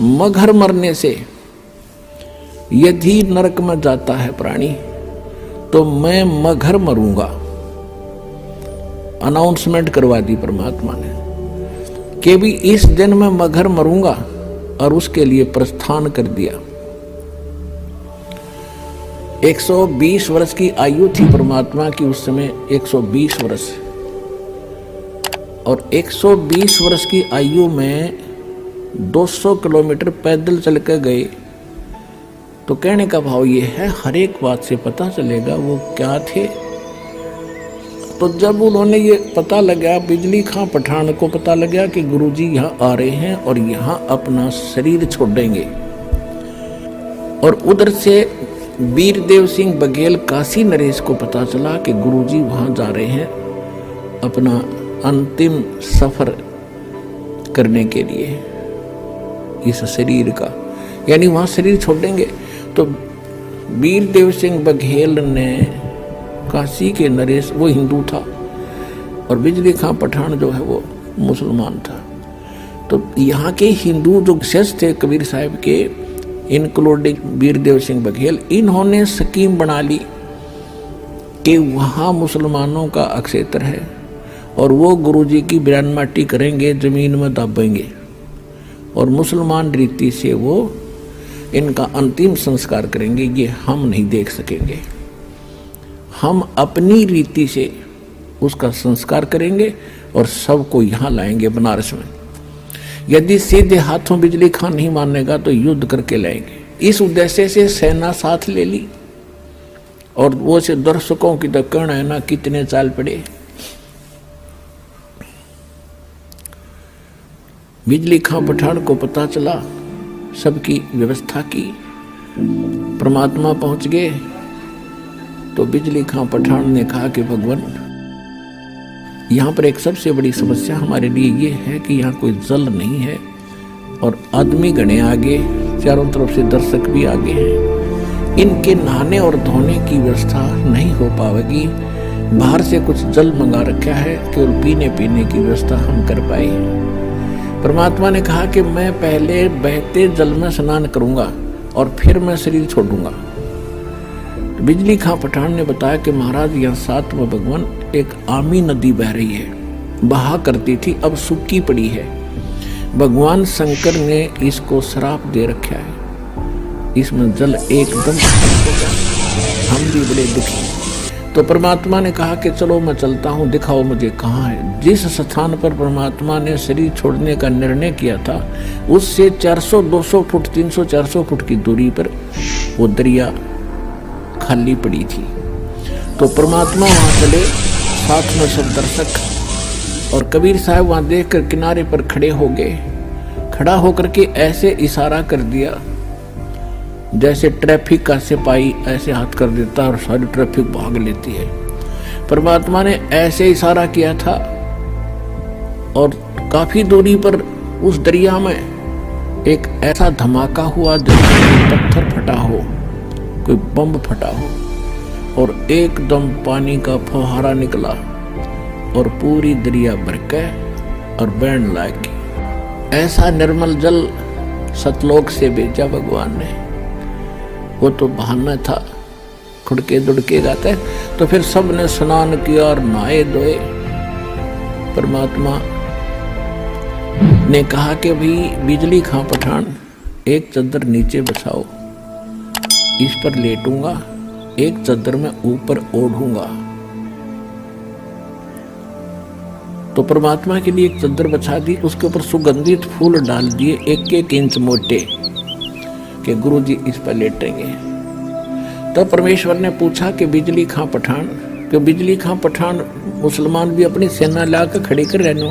मगर मरने से यदि नरक में जाता है प्राणी तो मैं मगर मरूंगा। अनाउंसमेंट करवा दी परमात्मा ने कि भी इस दिन मैं मगर मरूंगा, और उसके लिए प्रस्थान कर दिया। 120 वर्ष की आयु थी परमात्मा की उस समय, 120 वर्ष। और 120 वर्ष की आयु में 200 किलोमीटर पैदल चल कर गए। तो कहने का भाव ये है, हर एक बात से पता चलेगा वो क्या थे। तो जब उन्होंने ये पता लगा, बिजली खां पठान को पता लगा कि गुरुजी यहाँ आ रहे हैं और यहाँ अपना शरीर छोड़ेंगे, और उधर से वीरदेव सिंह बघेल काशी नरेश को पता चला कि गुरुजी वहाँ जा रहे हैं अपना अंतिम सफर करने के लिए इस शरीर का, यानी वहाँ शरीर छोड़ेंगे। तो वीरदेव सिंह बघेल ने, काशी के नरेश वो हिंदू था और बिजली खां पठान जो है वो मुसलमान था। तो यहाँ के हिंदू जो शिष्य थे कबीर साहब के, इंक्लूडिंग वीरदेव सिंह बघेल, इन्होंने स्कीम बना ली कि वहाँ मुसलमानों का अक्षेत्र है और वो गुरुजी की बिरान माटी करेंगे, जमीन में दाबेंगे, और मुसलमान रीति से वो इनका अंतिम संस्कार करेंगे। ये हम नहीं देख सकेंगे, हम अपनी रीति से उसका संस्कार करेंगे और सबको यहाँ लाएंगे बनारस में। यदि सीधे हाथों बिजली खां नहीं मानेगा तो युद्ध करके लाएंगे। इस उद्देश्य से सेना साथ ले ली, और वो से दर्शकों की दक्कन है ना, कितने चाल पड़े। बिजली खां पठान को पता चला, सबकी व्यवस्था की, परमात्मा पहुंच गए। तो बिजली खां पठान ने कहा कि भगवान, यहाँ पर एक सबसे बड़ी समस्या हमारे लिए ये है कि यहाँ कोई जल नहीं है और आदमी गणे आगे, चारों तरफ से दर्शक भी आगे हैं, इनके नहाने और धोने की व्यवस्था नहीं हो पाएगी। बाहर से कुछ जल मंगा रखा है, केवल पीने की व्यवस्था हम कर पाए। परमात्मा ने कहा कि मैं पहले बहते जल में स्नान करूंगा और फिर मैं शरीर छोड़ूंगा। तो बिजली खां पठान ने बताया कि महाराज, यहाँ साथ में भगवान एक आमी नदी बह रही है, बहा करती थी, अब सूखी पड़ी है। भगवान शंकर ने इसको श्राप दे रखा है, इसमें जल एकदम हम भी बड़े दुखी। तो परमात्मा ने कहा कि चलो मैं चलता हूँ, दिखाओ मुझे कहाँ है। जिस स्थान पर परमात्मा ने शरीर छोड़ने का निर्णय किया था, उससे 400-200 फुट, 300-400 फुट की दूरी पर वो दरिया खाली पड़ी थी। तो परमात्मा वहाँ चले, साथ में सब दर्शक, और कबीर साहब वहाँ देखकर किनारे पर खड़े हो गए। खड़ा होकर के ऐसे इशारा कर दिया जैसे ट्रैफिक का सिपाही ऐसे हाथ कर देता और सारी ट्रैफिक भाग लेती है। परमात्मा ने ऐसे इशारा किया था, और काफी दूरी पर उस दरिया में एक ऐसा धमाका हुआ जैसे पत्थर फटा हो, कोई बम फटा हो, और एकदम पानी का फुहारा निकला और पूरी दरिया भर के और बहने लगी। ऐसा निर्मल जल सतलोक से भेजा भगवान ने। वो तो बहाना था, खुड़के दुड़के गाते। तो फिर सब ने स्नान किया और नहाए धोए। परमात्मा ने कहा कि भाई बिजली खां पठान, एक चादर नीचे बिछाओ, इस पर लेटूंगा, एक चादर में ऊपर ओढ़ूंगा। तो परमात्मा के लिए एक चादर बिछा दी, उसके ऊपर सुगंधित फूल डाल दिए 1-1 इंच मोटे, कि गुरु जी इस पर लेटेंगे। तो परमेश्वर ने पूछा कि बिजली खां पठान, कि बिजली खां पठान मुसलमान भी अपनी सेना लाकर खड़ी कर रहने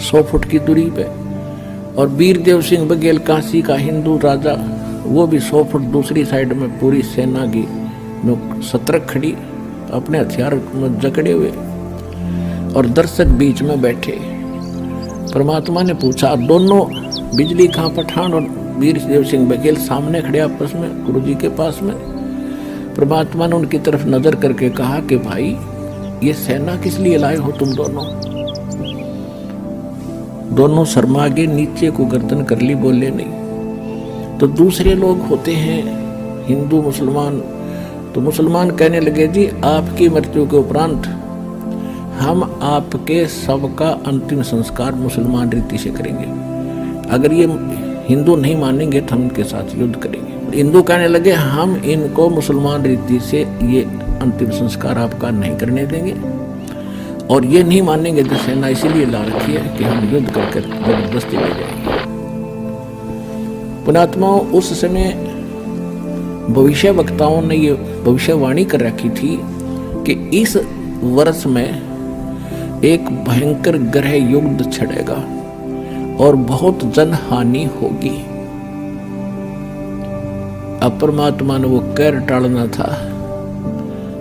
100 फुट की दूरी पे, और वीरदेव सिंह बघेल काशी का हिंदू राजा, वो भी 100 फुट दूसरी साइड में पूरी सेना की सतर्क खड़ी, अपने हथियार में जकड़े हुए, और दर्शक बीच में बैठे। परमात्मा ने पूछा, दोनों बिजली खां पठान और वीरदेव सिंह बघेल सामने खड़े आपस में गुरु जी के पास में। परमात्मा ने उनकी तरफ नजर करके कहा कि भाई, ये सेना किस लिए लाए हो तुम दोनों? दोनों शर्मा के नीचे को गर्दन कर ली, बोले नहीं। तो दूसरे लोग होते हैं हिंदू मुसलमान, तो मुसलमान कहने लगे जी आपकी मृत्यु के उपरांत हम आपके शव का अंतिम संस्कार मुसलमान रीति से करेंगे, अगर ये हिंदू नहीं मानेंगे तो हम इनके साथ युद्ध करेंगे। हिंदू कहने लगे हम इनको मुसलमान रीति से ये अंतिम संस्कार आपका नहीं करने देंगे, और ये नहीं मानेंगे तो सेना इसीलिए ला रखी है कि हम युद्ध करके जबरदस्ती ले जाएंगे। पुणात्माओं, उस समय भविष्य वक्ताओं ने ये भविष्यवाणी कर रखी थी कि इस वर्ष में एक भयंकर ग्रह युद्ध छिड़ेगा और बहुत जनहानि होगी। अब परमात्मा ने वो कहर टालना था।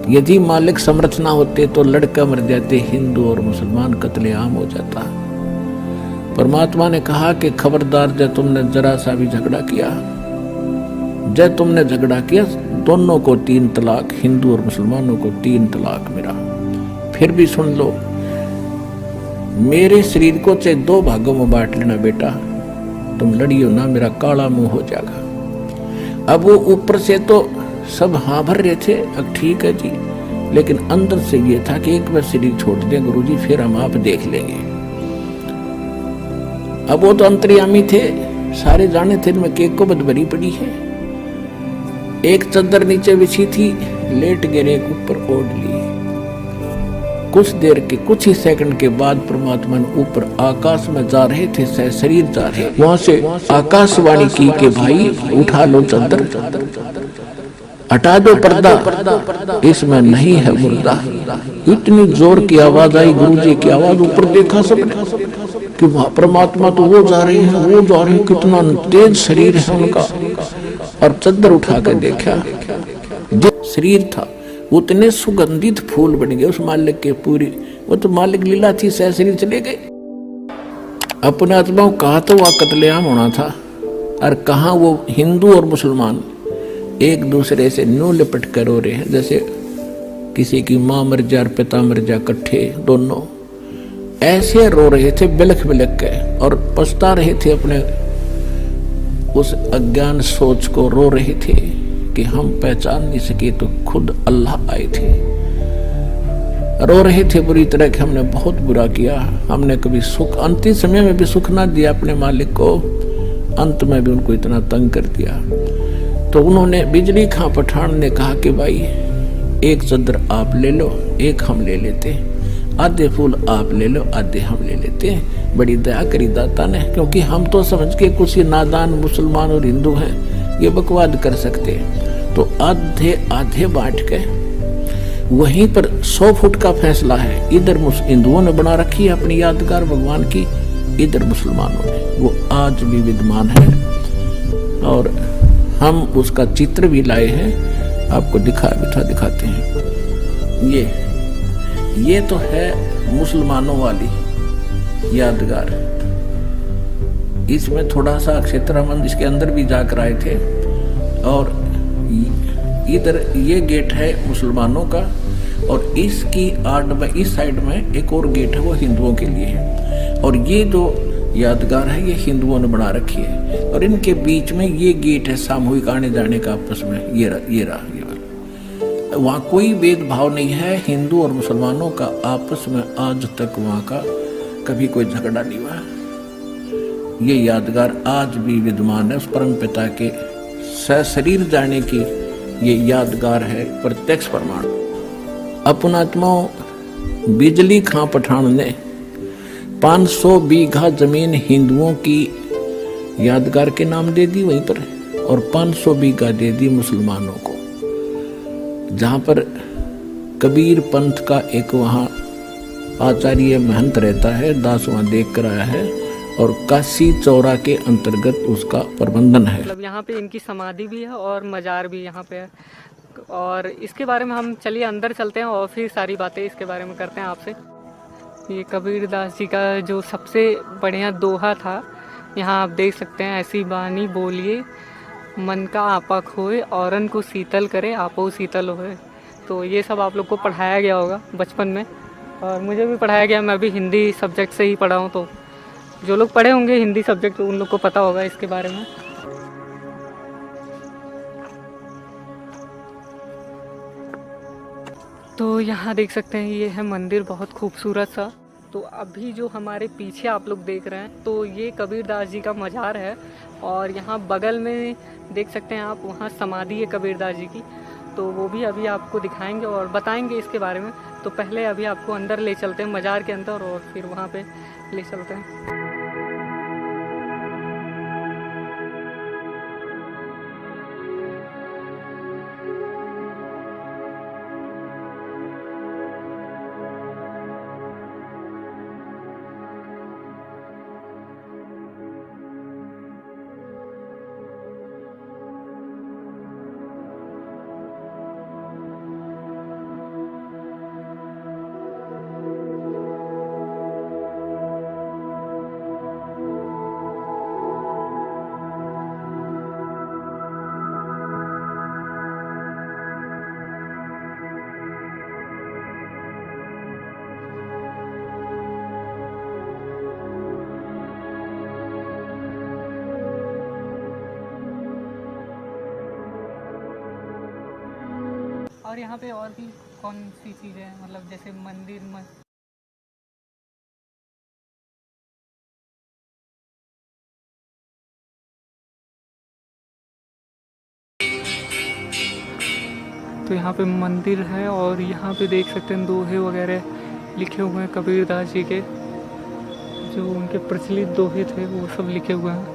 यदि मालिक समर्थ ना होते तो लड़का मर जाते, हिंदू और मुसलमान कत्लेआम हो जाता। परमात्मा ने कहा कि खबरदार, जब तुमने जरा सा भी झगड़ा किया, जब तुमने झगड़ा किया, दोनों को 3 तलाक, हिंदू और मुसलमानों को 3 तलाक मेरा। फिर भी सुन लो, मेरे शरीर को चाहे 2 भागों में बांट लेना बेटा, तुम लड़ियो ना, मेरा काला मुंह हो जाएगा। अब वो ऊपर से तो सब हाँ भर रहे थे, अब ठीक है जी, लेकिन अंदर से ये था कि एक बार शरीर छोड़ दें गुरुजी, फिर हम आप देख लेंगे। अब वो तो अंतर्यामी थे, सारे जाने थे इनमें केक को बदबरी पड़ी है। एक चद्दर नीचे बिछी थी, लेट गिरे, एक ऊपर ओढ़ ली। कुछ देर के, कुछ ही सेकंड के बाद परमात्मा ने ऊपर आकाश में जा रहे थे, सह शरीर जा रहे, वहां से आकाशवाणी की कि भाई उठा लो चद्दर, हटा दो पर्दा, इसमें नहीं है मुर्दा। इतनी जोर की आवाज आई, गुरुजी की आवाज, ऊपर देखा सबने कि परमात्मा तो वो जा रहे हैं, वो जा रहे हैं, कितना तेज शरीर है उनका। और चद्दर उठा कर देखा, जो शरीर था उतने सुगंधित फूल बन गए उस मालिक के पूरी, वो तो मालिक लीला थी, सह शरीर चले गए। अपने आत्माओं कहा तो वह कत्लेआम होना था, और कहा वो हिंदू और मुसलमान एक दूसरे से न्यू लिपट कर रो रहे हैं, जैसे किसी की माँ मर जा और पिता मर जा, इकट्ठे दोनों ऐसे रो रहे थे, बिलख बिलख के, और पछता रहे थे अपने उस अज्ञान सोच को, रो रहे थे कि हम पहचान नहीं सके तो खुद अल्लाह आए थे। रो रहे थे बुरी तरह कि हमने बहुत बुरा किया, हमने कभी सुख, अंतिम समय में भी सुख ना दिया अपने मालिक को, अंत में भी उनको इतना तंग कर दिया। तो उन्होंने, बिजली खां पठान ने कहा कि भाई एक चद्दर आप ले लो, एक हम ले लेते, आधे फूल आप ले लो, आधे हम ले लेते हैं। बड़ी दया करी दाता ने, क्योंकि हम तो समझ के कुछ ही नादान मुसलमान और हिंदू हैं, ये बकवाद कर सकते हैं। तो आधे आधे बांट के, वहीं पर 100 फुट का फैसला है, इधर हिंदुओं ने बना रखी है अपनी यादगार भगवान की, इधर मुसलमानों ने, वो आज भी विद्यमान है, और हम उसका चित्र भी लाए हैं, आपको दिखाते हैं। ये तो है मुसलमानों वाली यादगार। इसमें थोड़ा सा क्षेत्रमंद इसके अंदर भी जाकर आए थे, और इधर ये गेट है मुसलमानों का, और इसकी आड़ में, इस साइड में एक और गेट है, वो हिंदुओं के लिए है। और ये जो यादगार है ये हिंदुओं ने बना रखी है, और इनके बीच में ये गेट है सामूहिक आने जाने का आपस में, ये रहा। वहाँ कोई भेदभाव नहीं है, हिंदू और मुसलमानों का आपस में आज तक वहाँ का कभी कोई झगड़ा नहीं हुआ। ये यादगार आज भी विद्यमान है, उस परम पिता के सशरीर जाने की ये यादगार है, प्रत्यक्ष प्रमाण। अपनात्माओं, बिजली खां पठान ने 500 बीघा जमीन हिंदुओं की यादगार के नाम दे दी वहीं पर, और 500 बीघा दे दी मुसलमानों को, जहाँ पर कबीर पंथ का एक वहाँ आचार्य महंत रहता है, दास वहाँ देख कर आया है, और काशी चौरा के अंतर्गत उसका प्रबंधन है। मतलब यहाँ पे इनकी समाधि भी है और मजार भी यहाँ पे है, और इसके बारे में हम चलिए अंदर चलते हैं और फिर सारी बातें इसके बारे में करते हैं आपसे। ये कबीर दास जी का जो सबसे बढ़िया दोहा था, यहाँ आप देख सकते हैं, ऐसी बानी बोलिए मन का आपा खोए, औरन को शीतल करे आपो शीतल होए। तो ये सब आप लोग को पढ़ाया गया होगा बचपन में, और मुझे भी पढ़ाया गया, मैं भी हिंदी सब्जेक्ट से ही पढ़ा हूँ, तो जो लोग पढ़े होंगे हिंदी सब्जेक्ट उन लोग को पता होगा इसके बारे में। तो यहाँ देख सकते हैं ये है मंदिर, बहुत खूबसूरत सा। तो अभी जो हमारे पीछे आप लोग देख रहे हैं, तो ये कबीरदास जी का मज़ार है। और यहाँ बगल में देख सकते हैं आप, वहाँ समाधि है कबीरदास जी की। तो वो भी अभी आपको दिखाएंगे और बताएंगे इसके बारे में। तो पहले अभी आपको अंदर ले चलते हैं, मज़ार के अंदर, और फिर वहाँ पे ले चलते हैं। और यहाँ पे और भी कौन सी चीज़ें हैं, मतलब जैसे मंदिर में तो यहाँ पे मंदिर है। और यहाँ पे देख सकते हैं दोहे वगैरह लिखे हुए हैं कबीरदास जी के, जो उनके प्रचलित दोहे थे वो सब लिखे हुए हैं।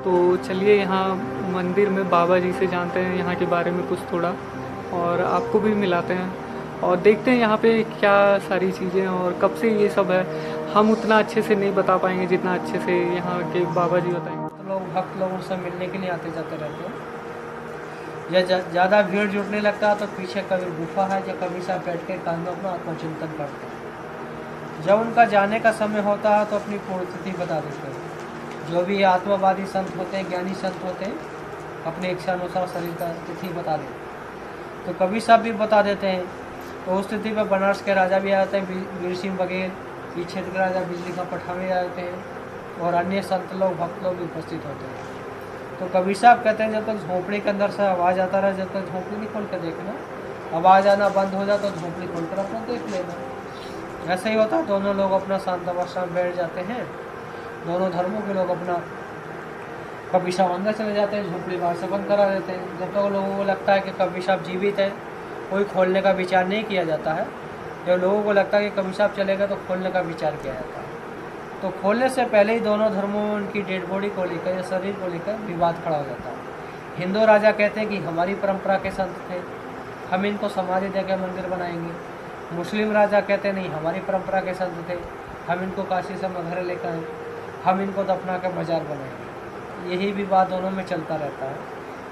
तो चलिए यहाँ मंदिर में बाबा जी से जानते हैं यहाँ के बारे में कुछ थोड़ा, और आपको भी मिलाते हैं और देखते हैं यहाँ पे क्या सारी चीज़ें और कब से ये सब है। हम उतना अच्छे से नहीं बता पाएंगे जितना अच्छे से यहाँ के बाबा जी बताएंगे। तो लोग भक्त लोग उनसे मिलने के लिए आते जाते रहते हैं। या ज़्यादा भीड़ जुटने लगता है तो पीछे कभी गुफा है, या कभी साहब बैठ के कान में अपना आत्मचिंतन करते हैं। जब उनका जाने का समय होता है तो अपनी पूर्ण तिथि बता देते हैं। जो भी आत्मवादी संत होते हैं, ज्ञानी संत होते हैं, अपने इच्छा अनुसार शरीर का तिथि बता देते हैं। तो कभी साहब भी बता देते हैं। तो उस तिथि पर बनारस के राजा भी आते हैं, वीर सिंह बघेल, इस क्षेत्र के राजा बिजली का पठान भी आते हैं, और अन्य संत लोग भक्त लोग भी उपस्थित होते हैं। तो कबीर साहब कहते हैं जब तक झोंपड़ी के अंदर से आवाज़ आता रहा, जब तक झोंपड़ी नहीं खोल कर देखना, आवाज़ आना बंद हो जाए तो झोंपड़ी खोल कर अपना देख लेना। ऐसा ही होता है। दोनों लोग अपना शांत अवस्था में बैठ जाते हैं। दोनों धर्मों के लोग अपना कबीर साहब अंदर चले जाते हैं, झोंपड़ी बाहर से बंद करा देते हैं। जब तक लोगों को लगता है कि कबीर साहब जीवित है, कोई खोलने का विचार नहीं किया जाता है। जब लोगों को लगता है कि कबीर साहब चले गए तो खोलने का विचार किया जाता है। तो खोलने से पहले ही दोनों धर्मों में उनकी डेड बॉडी को लेकर या शरीर को लेकर विवाद खड़ा हो जाता है। हिंदू राजा कहते हैं कि हमारी परंपरा के संत थे, हम इनको समाधि देकर मंदिर बनाएंगे। मुस्लिम राजा कहते हैं नहीं, हमारी परंपरा के संत थे, हम इनको काशी से मगहरे लेकर आए, हम इनको दफना कर मजार बनाएंगे। यही विवाद दोनों में चलता रहता है,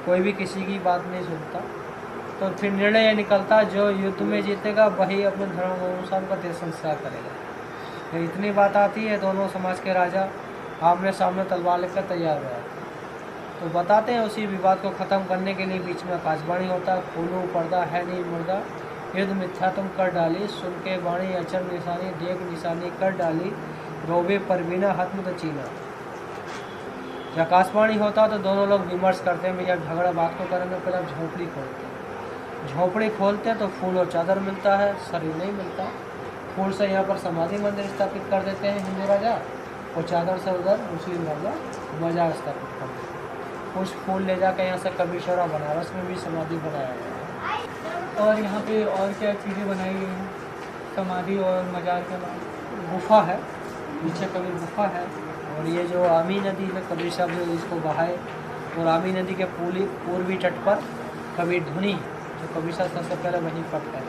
कोई भी किसी की बात नहीं सुनता। तो फिर निर्णय यह निकलता, जो युद्ध में जीतेगा वही अपने धर्म अनुसार का देश संस्कार करेगा। तो इतनी बात आती है, दोनों समाज के राजा आमने सामने तलवार लेकर तैयार हुआ। तो बताते हैं उसी विवाद को ख़त्म करने के लिए बीच में आकाशवाणी होता है, खोलो पर्दा है नहीं मुर्दा, युद्ध मिथ्या तुम कर डाली, सुन के वाणी अचर निशानी, देख निशानी कर डाली, रोबे परवीना हत्म तो चीना। जब आकाशवाणी होता तो दोनों लोग विमर्श करते हैं, भैया झगड़ा बात को करेंगे, पहले झोंपड़ी खोलते हैं। झोंपड़ी खोलते हैं तो फूल और चादर मिलता है, शरीर नहीं मिलता। फूल से यहाँ पर समाधि मंदिर स्थापित कर देते हैं हिंदू राजा, और चादर से उधर मुस्लिम राजा मजार स्थापित कर देते हैं। कुछ फूल ले जाकर यहाँ से कबीरशोरा बनारस में भी समाधि बनाया गया है। और यहाँ पे और क्या चीज़ें बनाई गई हैं समाधि और मजार के बाद? गुफा है, पीछे कबीर गुफा है, और ये जो आमी नदी में कबीर साहब जो इसको बहाए, और आमी नदी के पूर्वी तट पर कबीर धुनी, जो कबीर साहब सबसे पहले वहीं पट है,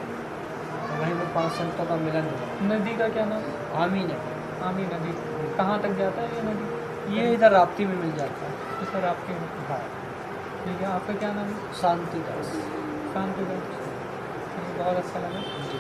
वहीं में 5 संतों का मिलन हुआ। नदी का क्या नाम? आमी नदी। आमी नदी कहाँ तक जाता है ये नदी? ये इधर राप्ती में मिल जाता है। तो सर आपके हाँ, ठीक है। आपका क्या नाम है? शांति दास। शांति दास। बहुत अच्छा लगा। जी।